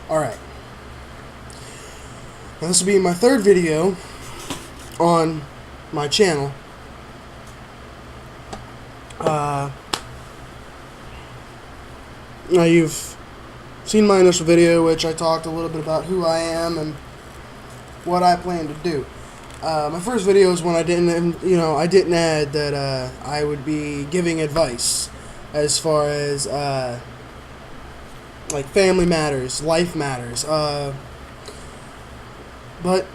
Alright. Now this will be my third video on my channel. Now you've seen my initial video, which I talked a little bit about who I am and what I plan to do. My first video is when I didn't add that I would be giving advice as far as like family matters, life matters. But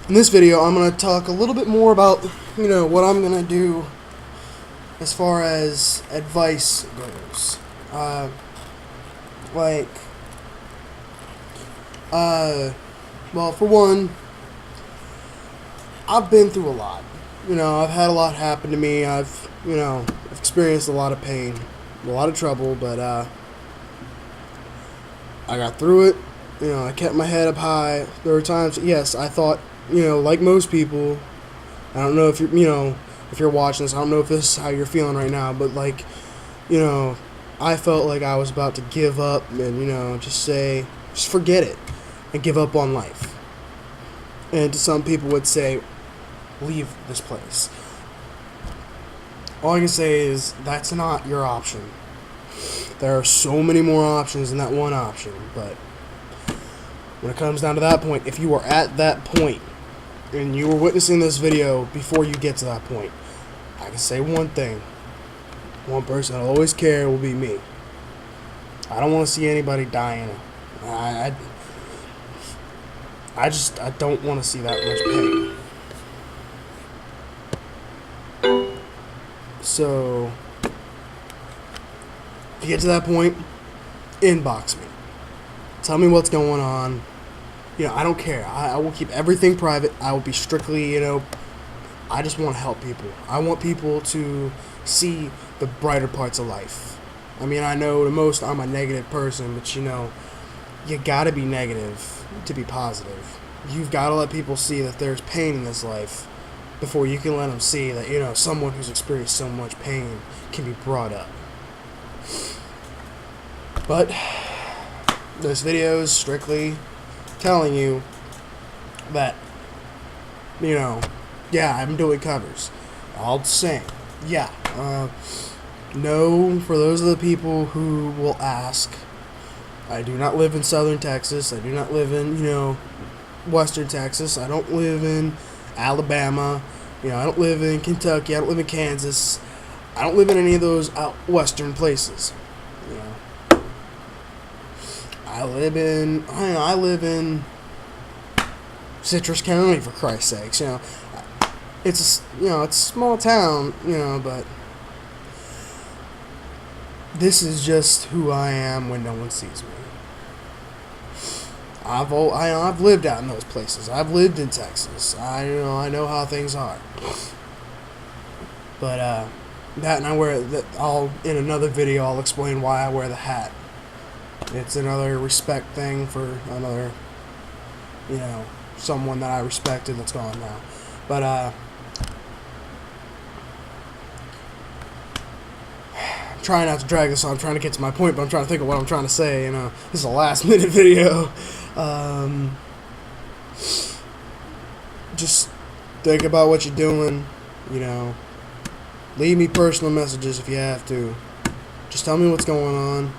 in this video, I'm going to talk a little bit more about what I'm going to do as far as advice goes. Well, for one, I've been through a lot. I've had a lot happen to me. I've experienced a lot of pain, a lot of trouble, but I got through it. I kept my head up high. There were times, yes, I thought, like most people, I don't know if you're watching this, I don't know if this is how you're feeling right now, but I felt like I was about to give up and, just forget it and give up on life. And some people would say, leave this place. All I can say is that's not your option. There are so many more options than that one option, but when it comes down to that point, if you are at that point and you were witnessing this video before you get to that point, I can say one thing. One person that'll always care will be me. I don't want to see anybody dying. I don't want to see that much pain. So, if you get to that point, inbox me. Tell me what's going on. I don't care. I will keep everything private. I will be strictly, I just want to help people. I want people to see the brighter parts of life. I mean, I know the most I'm a negative person, but you gotta be negative to be positive. You've got to let people see that there's pain in this life before you can let them see that, someone who's experienced so much pain can be brought up. But this video is strictly telling you that, yeah, I'm doing covers. I'll sing. Yeah. No, for those of the people who will ask, I do not live in southern Texas. I do not live in, western Texas. I don't live in Alabama. I don't live in Kentucky. I don't live in Kansas. I don't live in any of those out western places. I live in Citrus County, for Christ's sakes. It's a small town, but this is just who I am when no one sees me. I've lived out in those places. I've lived in Texas. I know how things are. But that, and I wear that. In another video I'll explain why I wear the hat. It's another respect thing for another, someone that I respected that's gone now. But I'm trying not to drag this on. I'm trying to get to my point, but I'm trying to think of what I'm trying to say. This is a last minute video. Just think about what you're doing. Leave me personal messages if you have to. Just tell me what's going on.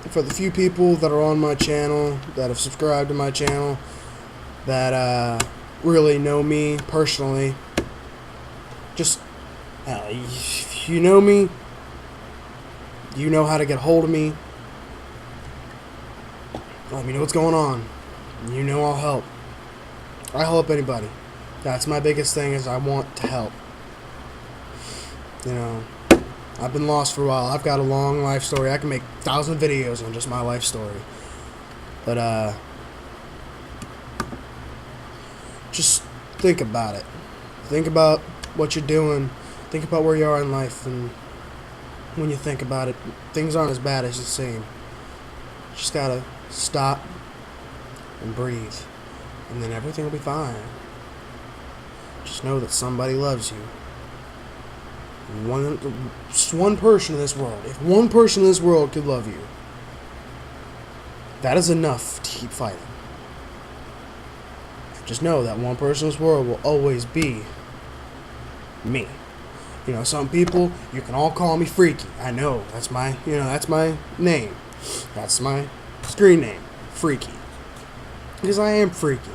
For the few people that are on my channel, that have subscribed to my channel, that really know me personally, just if you know me, you know how to get a hold of me. Let me know what's going on. I'll help. I help anybody. That's my biggest thing, is I want to help. I've been lost for a while. I've got a long life story. I can make 1,000 videos on just my life story. But, just think about it. Think about what you're doing. Think about where you are in life. And when you think about it, things aren't as bad as you seem. Just gotta stop and breathe. And then everything will be fine. Just know that somebody loves you. Just one person in this world. If one person in this world could love you, that is enough to keep fighting. Just know that one person's world will always be me. You know, some people, you can all call me Freaky. I know, that's my name. That's my screen name, Freaky. Because I am freaky.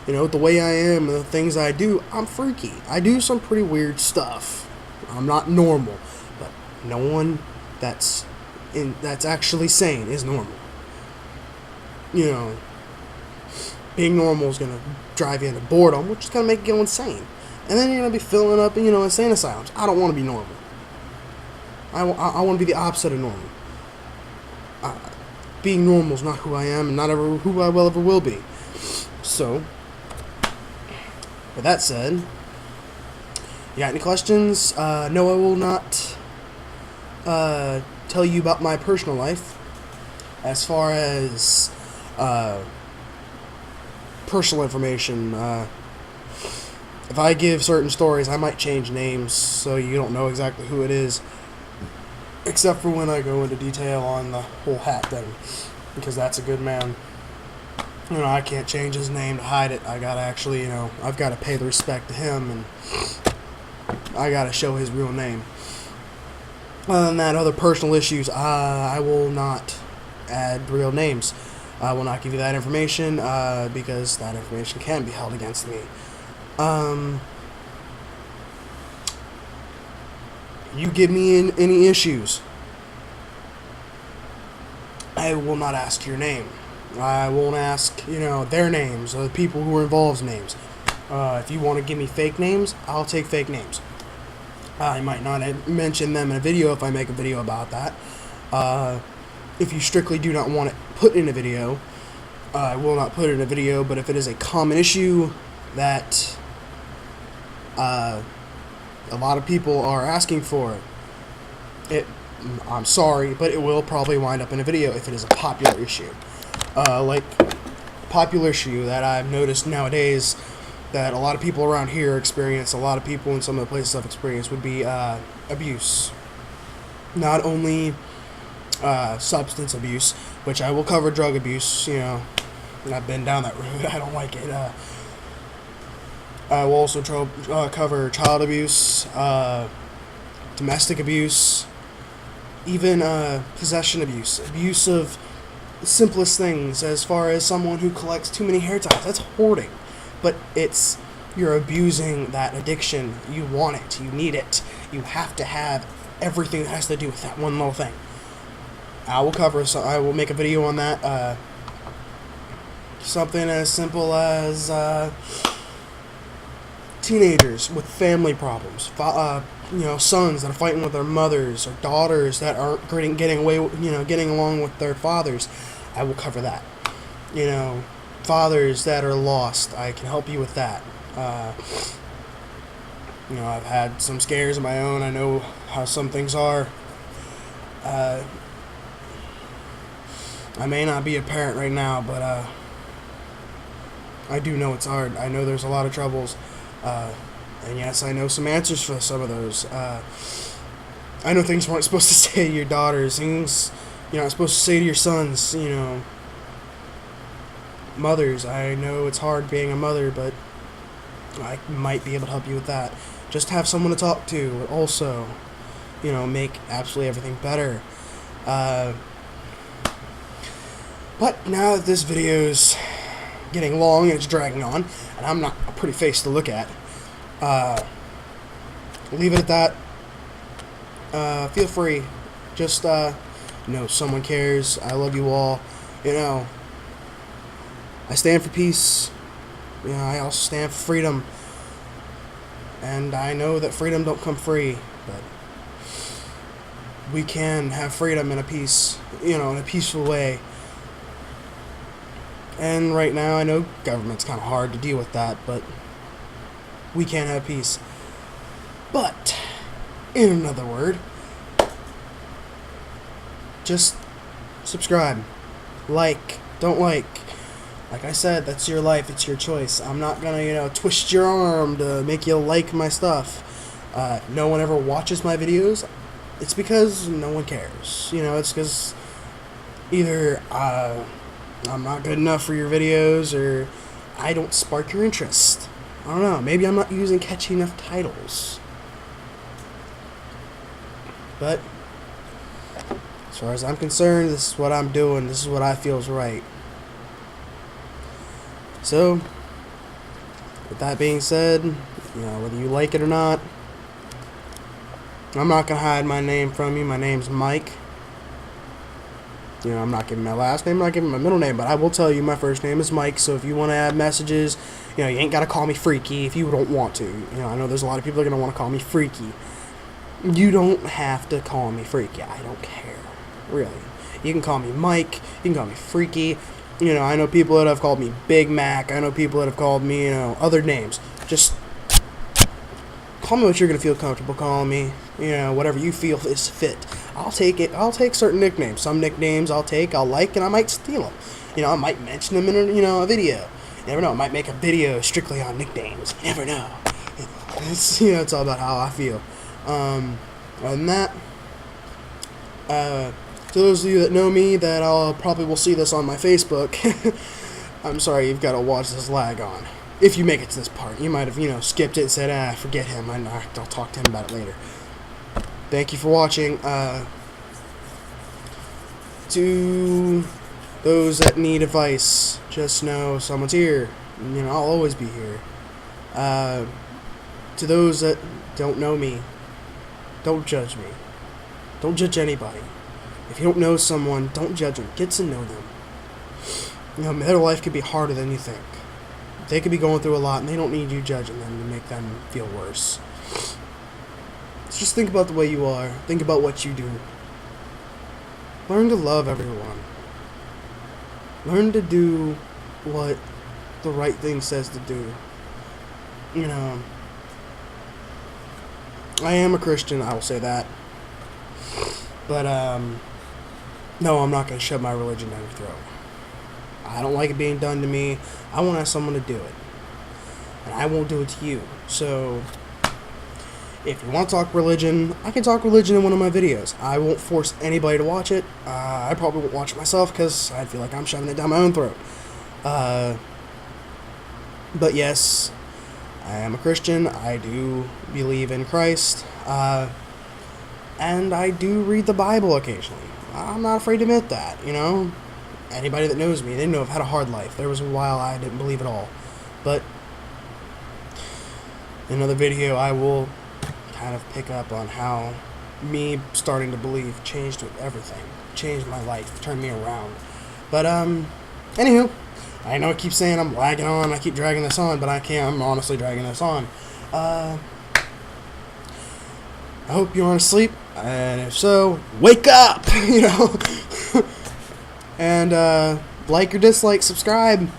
You know, the way I am and the things I do, I'm freaky. I do some pretty weird stuff. I'm not normal, but no one that's actually sane is normal. You know, being normal is gonna drive you into boredom, which is gonna make you go insane. And then you're gonna be filling up, insane asylums. I don't want to be normal. I want to be the opposite of normal. Being normal is not who I am, and not ever who I ever will be. So, with that said, you got any questions? No, I will not tell you about my personal life. As far as personal information, if I give certain stories, I might change names so you don't know exactly who it is. Except for when I go into detail on the whole hat thing. Because that's a good man. I can't change his name to hide it. I gotta actually, I've gotta pay the respect to him, and I gotta show his real name. Other than that, other personal issues, I will not add real names. I will not give you that information, because that information can be held against me. You give me any issues, I will not ask your name. I won't ask, their names, or the people who are involved's names. If you want to give me fake names, I'll take fake names. I might not mention them in a video if I make a video about that. If you strictly do not want it put in a video, I will not put it in a video, but if it is a common issue that a lot of people are asking for, I'm sorry, but it will probably wind up in a video if it is a popular issue. Like, popular issue that I've noticed nowadays that a lot of people around here experience, a lot of people in some of the places I've experienced, would be abuse. Not only substance abuse, which I will cover drug abuse, I've been down that road, I don't like it. I will also cover child abuse, domestic abuse, even possession abuse, abuse of the simplest things, as far as someone who collects too many hair ties. That's hoarding, but you're abusing that addiction. You want it, you need it, you have to have everything that has to do with that one little thing. I will make a video on that. Something as simple as teenagers with family problems, sons that are fighting with their mothers, or daughters that aren't getting along with their fathers. I will cover that. Fathers that are lost, I can help you with that. I've had some scares of my own. I know how some things are. I may not be a parent right now, but I do know it's hard. I know there's a lot of troubles. And yes, I know some answers for some of those. I know things you weren't supposed to say to your daughters, things you're not supposed to say to your sons, mothers. I know it's hard being a mother, but I might be able to help you with that. Just have someone to talk to would also, make absolutely everything better. But now that this video's getting long and it's dragging on, and I'm not a pretty face to look at, leave it at that. Feel free. Just, someone cares. I love you all. I stand for peace. I also stand for freedom. And I know that freedom don't come free, but we can have freedom in a peaceful way. And right now, I know government's kind of hard to deal with that, but we can have peace. But, in another word, just subscribe, don't like. Like I said, that's your life, it's your choice. I'm not gonna, twist your arm to make you like my stuff. No one ever watches my videos. It's because no one cares. It's because either I'm not good enough for your videos, or I don't spark your interest. I don't know. Maybe I'm not using catchy enough titles. But as far as I'm concerned, this is what I'm doing. This is what I feel is right. So, with that being said, whether you like it or not, I'm not going to hide my name from you. My name's Mike. I'm not giving my last name, I'm not giving my middle name, but I will tell you my first name is Mike, so if you want to add messages, you ain't got to call me Freaky if you don't want to. I know there's a lot of people that are going to want to call me Freaky. You don't have to call me Freaky. I don't care. Really. You can call me Mike. You can call me Freaky. I know people that have called me Big Mac. I know people that have called me, other names. Just call me what you're going to feel comfortable calling me. Whatever you feel is fit. I'll take it. I'll take certain nicknames. Some nicknames I'll like, and I might steal them. I might mention them in a video. You never know. I might make a video strictly on nicknames. You never know. It's all about how I feel. Other than that, to those of you that know me, that I'll probably will see this on my Facebook. I'm sorry, you've got to watch this lag on. If you make it to this part, you might have, skipped it and said, forget him. I'll talk to him about it later. Thank you for watching. To those that need advice, just know someone's here. I'll always be here. To those that don't know me, don't judge me. Don't judge anybody. If you don't know someone, don't judge them. Get to know them. Their life could be harder than you think. They could be going through a lot, and they don't need you judging them to make them feel worse. Just think about the way you are. Think about what you do. Learn to love everyone. Learn to do what the right thing says to do. I am a Christian, I will say that. But, no, I'm not going to shove my religion down your throat. I don't like it being done to me. I want to have someone to do it. And I won't do it to you. So, if you want to talk religion, I can talk religion in one of my videos. I won't force anybody to watch it. I probably won't watch it myself because I feel like I'm shoving it down my own throat. But yes, I am a Christian. I do believe in Christ. And I do read the Bible occasionally. I'm not afraid to admit that, Anybody that knows me, they know I've had a hard life. There was a while I didn't believe at all. But in another video, I will kind of pick up on how me starting to believe changed everything. Changed my life, turned me around. But, anywho, I know I keep saying I'm lagging on, I keep dragging this on, but I can't. I'm honestly dragging this on. I hope you aren't asleep, and if so, wake up, And, like or dislike, subscribe.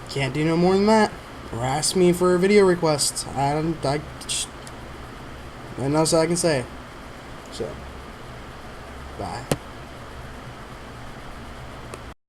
Can't do no more than that. Or ask me for a video request. Nothing else I can say. So, bye.